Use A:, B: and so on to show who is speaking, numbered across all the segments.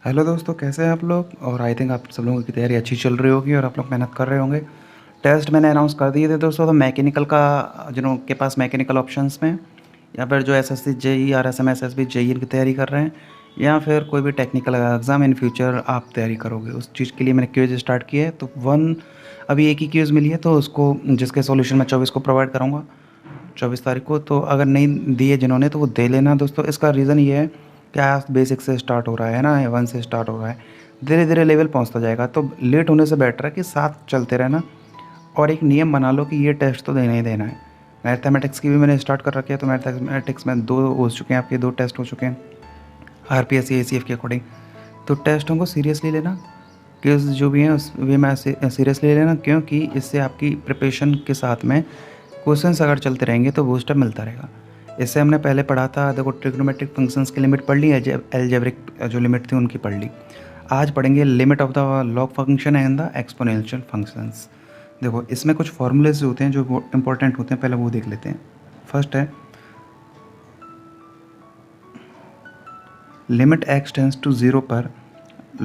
A: Hello दोस्तों, कैसे हैं आप लोग। और आई थिंक आप सब लोगों की तैयारी अच्छी चल रही होगी और आप लोग मेहनत कर रहे होंगे। टेस्ट मैंने अनाउंस कर दिए थे दोस्तों, तो मैकेनिकल का जिनों के पास मैकेनिकल ऑप्शंस में, या फिर जो एसएससी जेई और एसएमएस एसबी जेई की तैयारी कर रहे हैं, या फिर कोई भी टेक्निकल एग्ज़ाम इन फ्यूचर आप तैयारी करोगे, उस चीज़ के लिए मैंने क्विज़ स्टार्ट किया है। तो अभी एक ही क्विज़ मिली है, तो उसको जिसके सॉल्यूशन मैं 24 को प्रोवाइड करूँगा, 24 तारीख को। तो अगर नहीं दिए जिन्होंने, तो वो दे लेना दोस्तों। इसका रीज़न ये है कि आज बेसिक से स्टार्ट हो रहा है ना, 1 से स्टार्ट हो रहा है, धीरे धीरे लेवल पहुंचता जाएगा। तो लेट होने से बेटर है कि साथ चलते रहना। और एक नियम बना लो कि ये टेस्ट तो देना ही देना है। मैथमेटिक्स की भी मैंने स्टार्ट कर रखी है, तो मैथमेटिक्स में 2 हो चुके हैं, आपके 2 टेस्ट हो चुके हैं आरपीएससी एसीएफ के अकॉर्डिंग। तो टेस्टों को सीरियसली लेना, क्विज़ जो भी हैं उस वे में सीरियसली लेना, क्योंकि इससे आपकी प्रिपरेशन के साथ में क्वेश्चंस अगर चलते रहेंगे तो बूस्टअप मिलता रहेगा। इससे हमने पहले पढ़ा था, देखो ट्रिग्नोमेट्रिक फंक्शंस की लिमिट पढ़ ली, एल्जेब्रिक जो लिमिट थी उनकी पढ़ ली। आज पढ़ेंगे limit of the log function and the exponential functions. देखो इसमें कुछ फॉर्मूलेज होते हैं जो इंपॉर्टेंट होते हैं, पहले वो देख लेते हैं। फर्स्ट है लिमिट x टेंस टू 0 पर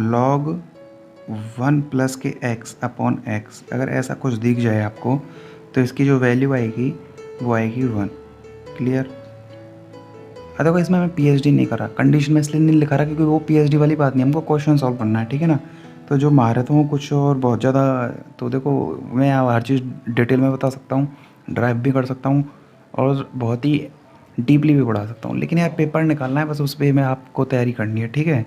A: log 1 प्लस के x अपॉन x, अगर ऐसा कुछ दिख जाए आपको तो इसकी जो वैल्यू आएगी वो आएगी 1। क्लियर। देखो इसमें मैं पीएचडी नहीं कर रहा, कंडीशन में इसलिए नहीं लिखा रहा क्योंकि वो पीएचडी वाली बात नहीं, हमको क्वेश्चन सॉल्व करना है, ठीक है ना। तो जो महारत हूँ कुछ और बहुत ज़्यादा, तो देखो मैं हर चीज़ डिटेल में बता सकता हूँ, ड्राइव भी कर सकता हूँ और बहुत ही डीपली भी पढ़ा सकता हूँ, लेकिन यार पेपर निकालना है बस, उस पर में आपको तैयारी करनी है, ठीक है।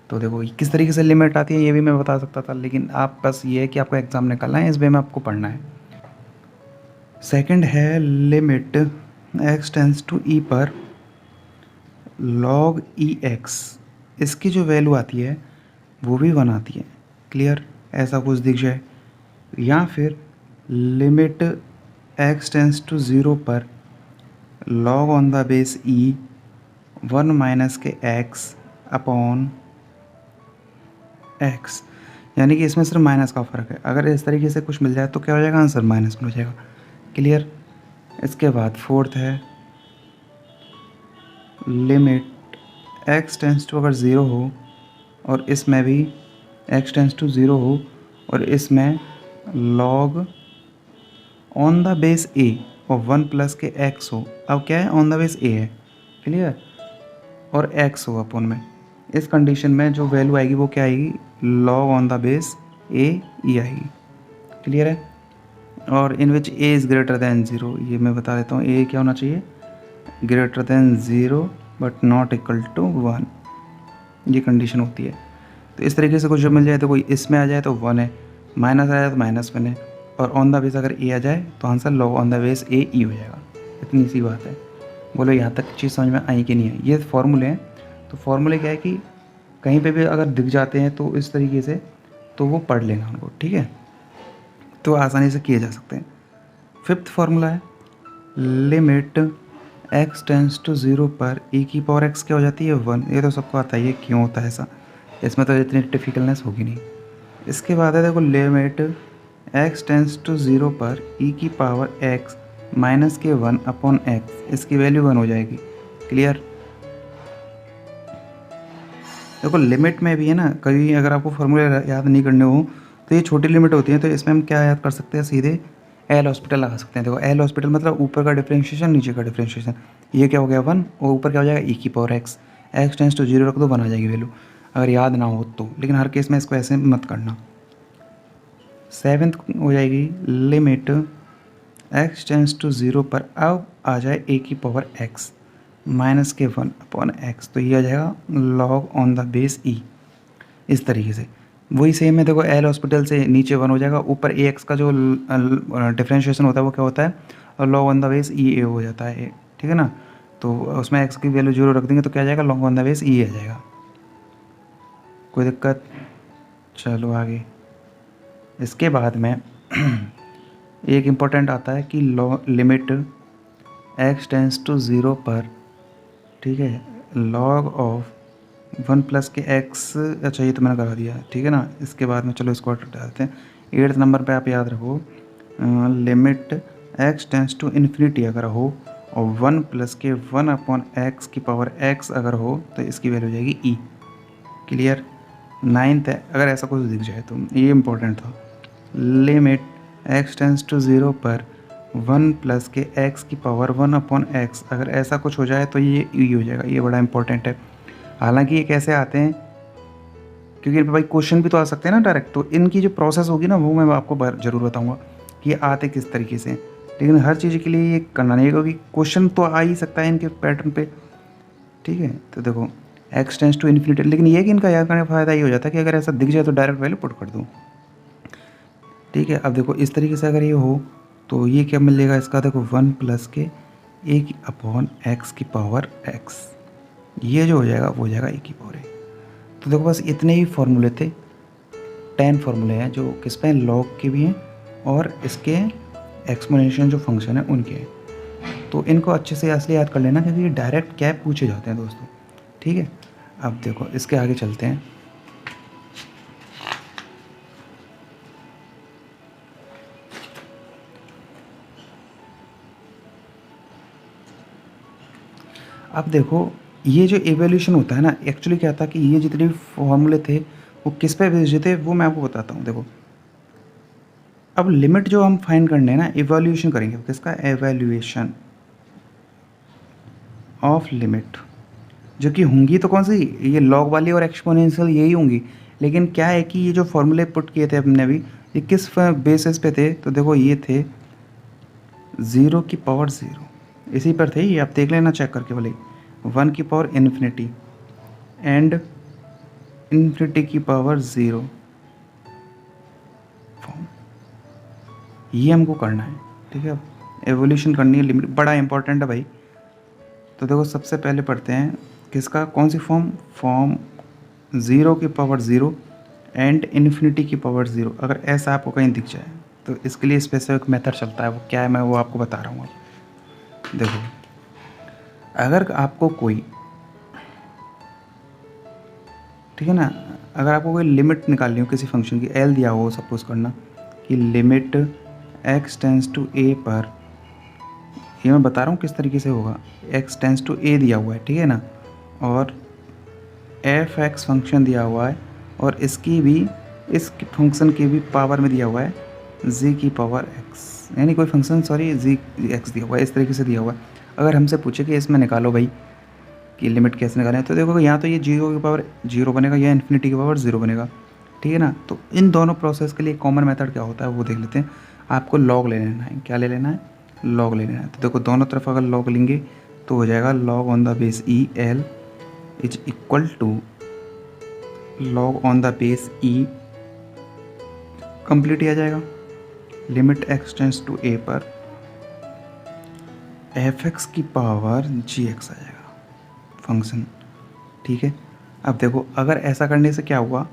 A: तो देखो किस तरीके से लिमिट आती है ये भी मैं बता सकता था, लेकिन आप बस ये है कि आपको एग्ज़ाम निकालना है, इस वे में आपको पढ़ना है। सेकंड है limit x tends to e पर log ex, इसकी जो वैल्यू आती है वो भी 1 आती है। क्लियर। ऐसा कुछ दिख जाए, या फिर लिमिट x टेंस टू 0 पर log on the base e 1 minus के x अपॉन x, यानी कि इसमें सिर्फ माइनस का फ़र्क है। अगर इस तरीके से कुछ मिल जाए तो क्या हो जाएगा, आंसर माइनस में हो जाएगा। क्लियर। इसके बाद फोर्थ है लिमिट x टेंस टू अगर 0 हो और इसमें भी x टेंस टू 0 हो और इसमें log on the base a और 1 प्लस के x हो। अब क्या है, ऑन द बेस a है, क्लियर, और x हो अपॉन में, इस कंडीशन में जो वैल्यू आएगी वो क्या आएगी, log on the base a e आएगी। क्लियर है। और इन विच a इज़ ग्रेटर दैन 0, ये मैं बता देता हूँ, a क्या होना चाहिए, greater than 0 but not equal to 1, ये कंडीशन होती है। तो इस तरीके से कुछ जो मिल जाए तो कोई इसमें आ जाए तो 1 है, माइनस आ जाए तो माइनस 1 है, और ऑन द बेस अगर a आ जाए तो answer log on the base a e हो जाएगा। इतनी सी बात है। बोलो यहाँ तक चीज़ समझ में आई कि नहीं है। ये फार्मूले हैं। तो फार्मूले क्या है कि कहीं पे भी अगर दिख जाते हैं तो इस तरीके से तो वो पढ़ लेना उनको, ठीक है, तो आसानी से किए जा सकते हैं। फिफ्थ फार्मूला है लिमिट x टेंस टू 0 पर e की पावर x क्या हो जाती है, 1। ये तो सबको आता है, ये क्यों होता है ऐसा, इसमें तो इतनी डिफिकल्टनेस होगी नहीं। इसके बाद है देखो लिमिट x टेंस टू 0 पर e की पावर x माइनस के 1 अपॉन x, इसकी वैल्यू 1 हो जाएगी। क्लियर। देखो लिमिट में भी है ना, कभी अगर आपको फार्मूले याद नहीं करने हो तो ये छोटी लिमिट होती है, तो इसमें हम क्या याद कर सकते हैं, सीधे एल हॉस्पिटल लगा सकते हैं। देखो एल हॉस्पिटल मतलब ऊपर का डिफरेंशिएशन नीचे का डिफरेंशिएशन, ये क्या हो गया 1, और ऊपर क्या हो जाएगा e की power x, x tends to 0 रख दो 1 आ जाएगी वैल्यू, अगर याद ना हो तो, लेकिन हर केस में इसको ऐसे मत करना। सेवेंथ हो जाएगी लिमिट x टेंस टू 0 पर अब आ जाए a की पावर x माइनस के 1 अपॉन x, तो ये आ जाएगा log on the base e। इस तरीके से वही सेम है, देखो एल हॉस्पिटल से नीचे 1 हो जाएगा, ऊपर ए एक्स का जो डिफ्रेंशिएशन होता है वो क्या होता है, और log ऑन द बेस ई ए हो जाता है, ठीक है ना। तो उसमें एक्स की वैल्यू 0 रख देंगे तो क्या आ जाएगा, log ऑन द बेस ई आ जाएगा। कोई दिक्कत। चलो आगे। इसके बाद में एक इम्पोर्टेंट आता है कि लिमिट x टेंस टू 0 पर, ठीक है, log ऑफ 1 प्लस के x, अच्छा ये तो मैंने करा दिया, ठीक है ना। इसके बाद में चलो इसको हटा देते हैं। 8th नंबर पे आप याद रखो limit x tends to infinity अगर हो और 1 प्लस के 1 अपॉन x की पावर x अगर हो तो इसकी वैल्यू हो जाएगी e। क्लियर। 9th है, अगर ऐसा कुछ दिख जाए तो ये इम्पोर्टेंट था। लिमिट x टेंस टू 0 पर 1 प्लस के x की पावर 1/x, अगर ऐसा कुछ हो जाए तो ये ई हो जाएगा। ये बड़ा इंपॉर्टेंट है। हालांकि ये कैसे आते हैं, क्योंकि भाई क्वेश्चन भी तो आ सकते हैं ना डायरेक्ट, तो इनकी जो प्रोसेस होगी ना वो मैं आपको ज़रूर बताऊंगा कि ये आते किस तरीके से। लेकिन हर चीज़ के लिए ये करना नहीं है, क्योंकि क्वेश्चन तो आ ही सकता है इनके पैटर्न पे। ठीक है, तो देखो x टेंस टू इन्फिनिटी, लेकिन ये कि इनका याद करने का फ़ायदा ये हो जाता है कि अगर ऐसा दिख जाए तो डायरेक्ट वैल्यू पुट कर दूँ। ठीक है, अब देखो इस तरीके से अगर ये हो तो ये क्या मिलेगा इसका, देखो 1 प्लस के a/x की पावर x, ये जो हो जाएगा वो हो जाएगा a की पावर a। तो देखो बस इतने ही फॉर्मूले थे, 10 फॉर्मूले हैं जो किस पे, लॉग के भी हैं और इसके एक्सपोनेंशियल जो फंक्शन है उनके हैं। तो इनको अच्छे से असली याद कर लेना, क्योंकि ये डायरेक्ट क्या पूछे जाते हैं दोस्तों। ठीक है, अब देखो इसके आगे चलते हैं। अब देखो ये जो एवोल्यूशन होता है ना, एक्चुअली क्या था कि ये जितने फॉर्मूले थे वो किस पे बेस्ड थे वो मैं आपको बताता हूँ। देखो अब लिमिट जो हम फाइंड करने हैं ना, एवोल्यूशन करेंगे किसका, एवोल्यूशन ऑफ लिमिट, जो कि होंगी तो कौन सी, ये लॉग वाली और एक्सपोनेंशियल यही होंगी। लेकिन क्या है कि ये जो फॉर्मूले पुट किए थे अपने भी, ये किस बेसिस पे थे, तो देखो ये थे 0 की पावर 0, इसी पर थे ये, आप देख लेना चेक करके भले। 1 की पावर इन्फिनिटी एंड इन्फिनिटी की पावर 0 फॉर्म, ये हमको करना है। ठीक है, एवोल्यूशन करनी है, लिमिट बड़ा इंपॉर्टेंट है भाई। तो देखो सबसे पहले पढ़ते हैं किसका, कौन सी फॉर्म 0 की पावर 0 एंड इन्फिनिटी की पावर 0, अगर ऐसा आपको कहीं दिख जाए तो इसके लिए स्पेसिफिक मेथड चलता है। वो क्या है मैं वो आपको बता रहा हूँ। देखो अगर आपको कोई, ठीक है ना, अगर आपको कोई लिमिट निकालनी हो किसी फंक्शन की, एल दिया हो सपोज करना कि limit x tends to a पर, ये मैं बता रहा हूँ किस तरीके से होगा, x टेंस टू a दिया हुआ है, ठीक है ना, और f(x) फंक्शन दिया हुआ है और इसकी भी, इस फंक्शन की भी पावर में दिया हुआ है z की पावर x, यानी कोई फंक्शन सॉरी z x दिया हुआ है, इस तरीके से दिया हुआ है। अगर हमसे पूछे कि इसमें निकालो भाई कि लिमिट कैसे निकालें, तो देखो यहाँ तो ये 0 की पावर 0 बनेगा या इन्फिनिटी की पावर 0 बनेगा। ठीक है ना, तो इन दोनों प्रोसेस के लिए कॉमन मेथड क्या होता है वो देख लेते हैं। आपको लॉग ले लेना है, क्या ले लेना है, लॉग ले लेना है। तो देखो दोनों तरफ अगर लॉग लेंगे तो हो जाएगा log on the base E L is equal to log on the base E, complete ही आ जाएगा। Limit X tends to A पर एफ एक्स की पावर जी एक्स आ जाएगा फंक्शन। ठीक है, अब देखो अगर ऐसा करने से क्या हुआ,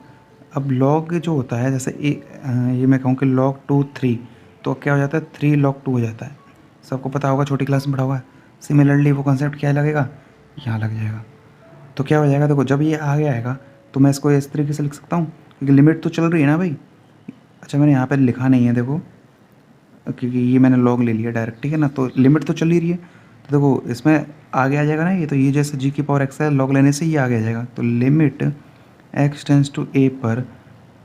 A: अब लॉग जो होता है जैसे ये मैं कहूँ कि log 2 3, तो क्या हो जाता है 3 log 2 हो जाता है। सबको पता होगा, छोटी क्लास में पढ़ा हुआ है। सिमिलरली वो कंसेप्ट क्या लगेगा, यहाँ लग जाएगा। तो क्या हो जाएगा, देखो जब ये आगे आएगा तो मैं इसको इस तरीके से लिख सकता हूँ, क्योंकि लिमिट तो चल रही है ना भाई। अच्छा मैंने यहाँ पर लिखा नहीं है देखो, क्योंकि ये मैंने लॉग ले लिया डायरेक्ट, ठीक है ना, तो लिमिट तो चल ही रही है। तो देखो इसमें आगे आ जाएगा ना ये, तो ये जैसे जी की पावर एक्स है, लॉग लेने से ये आगे आ जाएगा। तो limit X tends to A पर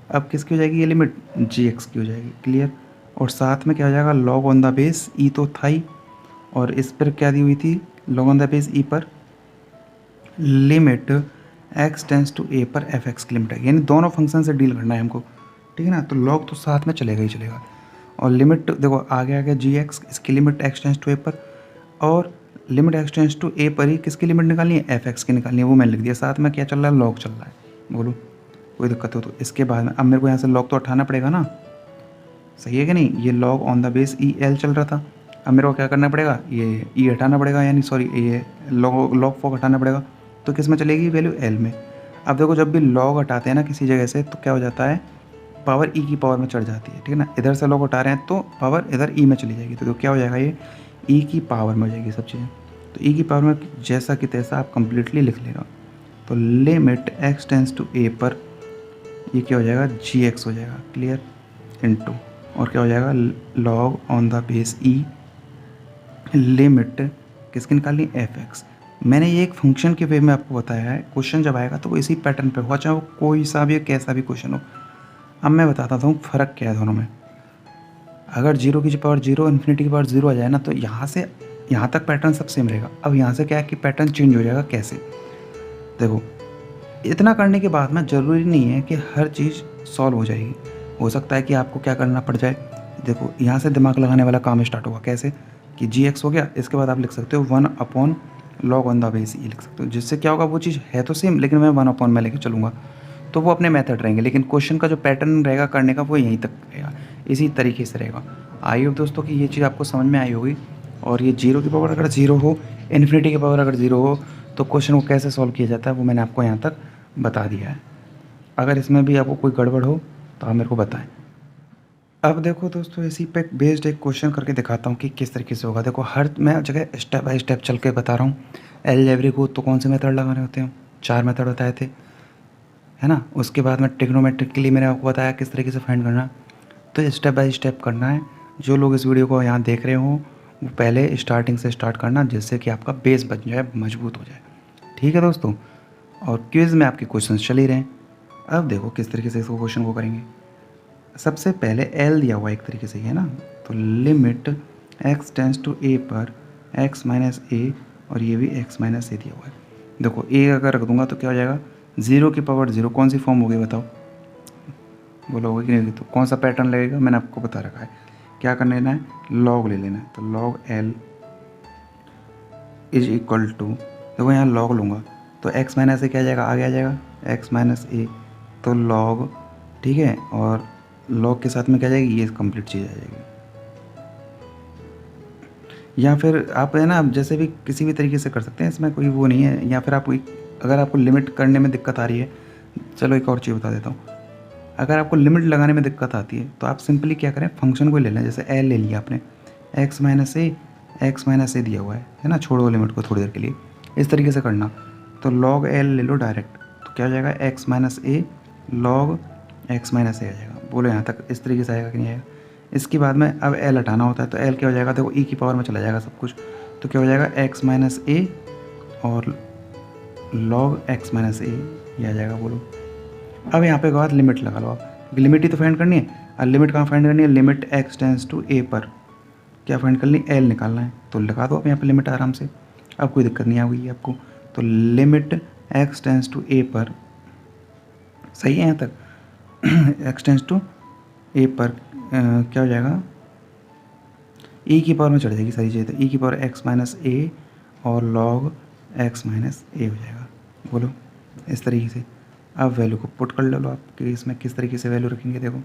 A: अब किसकी हो जाएगी, ये लिमिट जी एक्स की हो जाएगी, क्लियर। और साथ में क्या हो जाएगा, लॉग ऑन द बेस ई तो था ही, और इस पर क्या दी हुई थी, लॉग ऑन द बेस ई पर limit X tends to A पर एफ एक्स की लिमिट है, यानी दोनों फंक्शन से डील करना है हमको। ठीक है ना, तो लॉग तो साथ में चलेगा ही चलेगा। और लिमिट देखो आगे आ गया जी एक्स, इसकी limit X tends to A पर, और limit X tends to A पर ही किसकी लिमिट निकालनी है, एफ एक्स की निकालनी है, वो मैंने लिख दिया। साथ में क्या चल रहा है, लॉग चल रहा है। बोलो कोई दिक्कत हो तो। इसके बाद में अब मेरे को यहाँ से लॉग तो हटाना पड़ेगा ना, सही है कि नहीं। ये log on the base E L चल रहा था, अब मेरे को क्या करना पड़ेगा, ये ई हटाना पड़ेगा, यानी सॉरी ये लॉग फॉग हटाना पड़ेगा। तो किस में चलेगी वैल्यू, एल में। अब देखो जब भी लॉग हटाते हैं ना किसी जगह से, तो क्या हो जाता है, पावर ई की पावर में चढ़ जाती है। ठीक है ना, इधर से लॉग हटा रहे हैं तो पावर इधर ई में चली जाएगी। तो क्या हो जाएगा, ये ई की पावर में हो जाएगी सब चीज़ें। तो ई की पावर में जैसा कि तैसा आप कंप्लीटली लिख लेना। तो limit X tends to A पर ये क्या हो जाएगा, जी एक्स हो जाएगा, क्लियर, इनटू, और क्या हो जाएगा, log on the base E limit किसकी निकालनी, एफ एक्स। मैंने ये एक फंक्शन के वे में आपको बताया है, क्वेश्चन जब आएगा तो वो इसी पैटर्न पे होगा, चाहे वो कोई सा भी कैसा भी क्वेश्चन हो। अब मैं बताता हूँ फ़र्क क्या है दोनों में। अगर 0 की पावर 0 इन्फिनिटी की पावर 0 आ जाए ना, तो यहाँ से यहाँ तक पैटर्न सब सेम रहेगा। अब यहाँ से क्या है कि पैटर्न चेंज हो जाएगा। कैसे? देखो, इतना करने के बाद में ज़रूरी नहीं है कि हर चीज़ सॉल्व हो जाएगी। हो सकता है कि आपको क्या करना पड़ जाए। देखो, यहाँ से दिमाग लगाने वाला काम स्टार्ट होगा। कैसे? कि g(x) हो गया, इसके बाद आप लिख सकते हो 1/log on the base e लिख सकते हो, जिससे क्या होगा, वो चीज़ है तो सेम लेकिन मैं 1/, में लेके चलूँगा, तो वो अपने मेथड रहेंगे, लेकिन क्वेश्चन का जो पैटर्न रहेगा करने का वो यहीं तक रहेगा, इसी तरीके से रहेगा। आई होप दोस्तों कि ये चीज़ आपको समझ में आई होगी। और ये 0 की पावर अगर 0 हो, इन्फिनिटी की पावर अगर 0 हो, तो क्वेश्चन को कैसे सॉल्व किया जाता है वो मैंने आपको यहाँ तक बता दिया है। अगर इसमें भी आपको कोई गड़बड़ हो तो आप मेरे को बताएं। अब देखो दोस्तों, इसी पे बेस्ड एक क्वेश्चन करके दिखाता हूँ कि किस तरीके से होगा। देखो, हर मैं जगह स्टेप बाय स्टेप चल के बता रहा हूँ। अलजेब्रिक को तो कौन से मेथड लगाने होते हैं? 4 मेथड बताए थे, है ना। उसके बाद में ट्रिग्नोमेट्रिक के लिए मैंने आपको बताया किस तरीके से फाइंड करना। तो स्टेप बाय स्टेप करना है। जो लोग इस वीडियो को यहाँ देख रहे हो वो पहले स्टार्टिंग से स्टार्ट करना, जिससे कि आपका बेस बन जाए, मजबूत हो जाए। ठीक है दोस्तों। और क्विज़ में आपके क्वेश्चन चल ही रहे हैं। अब देखो किस तरीके से इसको क्वेश्चन को करेंगे। सबसे पहले एल दिया हुआ एक तरीके से, है ना, तो limit x tends to a पर x माइनस ए, और ये भी x माइनस ए दिया हुआ है। देखो, a अगर रख दूंगा तो क्या हो जाएगा, 0 की पावर 0 कौन सी फॉर्म होगी बताओ, बोलोगे कि नहीं? तो कौन सा पैटर्न लगेगा मैंने आपको बता रखा है। क्या कर लेना है, लॉग ले लेना है। तो log l is equal to, देखो यहाँ लॉग लूँगा तो x माइनस ए क्या आ जाएगा, आगे आ जाएगा x माइनस ए, तो लॉग, ठीक है, और लॉग के साथ में क्या जाएगी, ये कंप्लीट चीज़ आ जाएगी। या फिर आप, है ना, जैसे भी किसी भी तरीके से कर सकते हैं, इसमें कोई वो नहीं है। या फिर आप अगर आपको लिमिट करने में दिक्कत आ रही है, चलो एक और चीज़ बता देता हूँ। अगर आपको लिमिट लगाने में दिक्कत आती है तो आप सिंपली क्या करें, फंक्शन को ले लें। जैसे एल ले लिया आपने, x माइनस ए दिया हुआ है ना, छोड़ो लिमिट को थोड़ी देर के लिए, इस तरीके से करना। तो लॉग एल ले लो डायरेक्ट, तो क्या हो जाएगा, x माइनस ए लॉग x माइनस ए आ जाएगा। बोलो यहाँ तक इस तरीके से आएगा कि नहीं आएगा। इसके बाद में अब l हटाना होता है, तो l क्या हो जाएगा, देखो e की पावर में चला जाएगा सब कुछ, तो क्या हो जाएगा, x माइनस ए और लॉग x माइनस ए, ये आ जाएगा। बोलो अब यहाँ पे बाद लिमिट लगा लो आप, क्योंकि लिमिट ही तो फाइंड करनी है। और लिमिट कहाँ फाइंड करनी है, limit x tends to a पर क्या फाइंड करनी, l निकालना है। तो लगा दो आप यहाँ पे लिमिट आराम से, अब कोई दिक्कत नहीं आएगी आपको। तो limit x tends to a पर, सही है यहाँ तक, x टेंस टू a पर क्या हो जाएगा, e की पावर में चढ़ जाएगी सारी चीज़ें, तो e की पावर x माइनस ए और लॉग x माइनस ए हो जाएगा। बोलो इस तरीके से अब वैल्यू को पुट कर लो आप कि इसमें किस तरीके से वैल्यू रखेंगे। देखो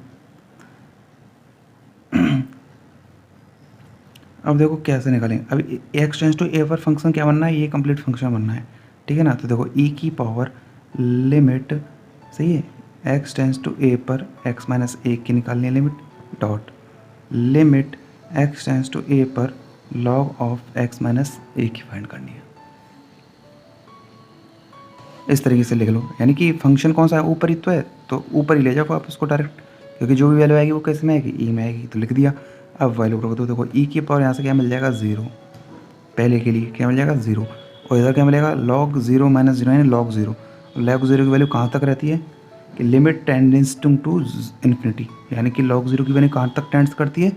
A: अब देखो कैसे निकालेंगे। अब x टेंस टू a पर फंक्शन क्या बनना है, ये कंप्लीट फंक्शन बनना है, ठीक है ना। तो देखो e की पावर लिमिट, सही है, x टेंस टू a पर x माइनस ए की निकालनी है limit, dot limit x tends to a पर log of x minus a की फाइंड करनी है। इस तरीके से लिख लो, यानी कि फंक्शन कौन सा है, ऊपर ही तो है, तो ऊपर ही ले जाओ आप उसको डायरेक्ट, क्योंकि जो भी वैल्यू आएगी वो कैसे में आएगी, ई में आएगी, तो लिख दिया। अब वैल्यू रख दो, देखो ई की पावर यहाँ से क्या मिल जाएगा, 0, पहले के लिए क्या मिल जाएगा 0, और इधर क्या मिलेगा, लॉग 0 माइनस 0 यानी लॉग 0। लॉग 0 की वैल्यू कहाँ तक रहती है, कि लिमिट टेंडेंस टू इन्फिनिटी, यानी कि लॉग 0 की वैल्यू कहाँ तक टेंड्स करती है,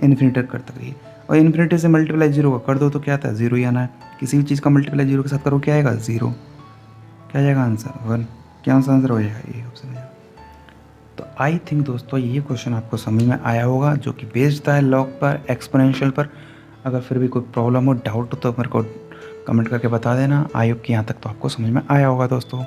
A: इन्फिनिटी तक करती है। और इन्फिनिटी से मल्टीप्लाई 0 का कर दो तो क्या आता है, 0 ही आना है। किसी भी चीज़ का मल्टीप्लाई 0 के साथ करो क्या आएगा, 0, क्या आ जाएगा आंसर 1, क्या आंसर हो जाएगा, ये ऑप्शन हो जाएगा। तो आई थिंक दोस्तों ये क्वेश्चन आपको समझ में आया होगा, जो कि बेस्ड था लॉग पर, एक्सपोनेंशियल पर। अगर फिर भी कोई प्रॉब्लम हो, डाउट हो, तो मेरे को कमेंट करके बता देना। आई होप कि यहाँ तक तो आपको समझ में आया होगा दोस्तों।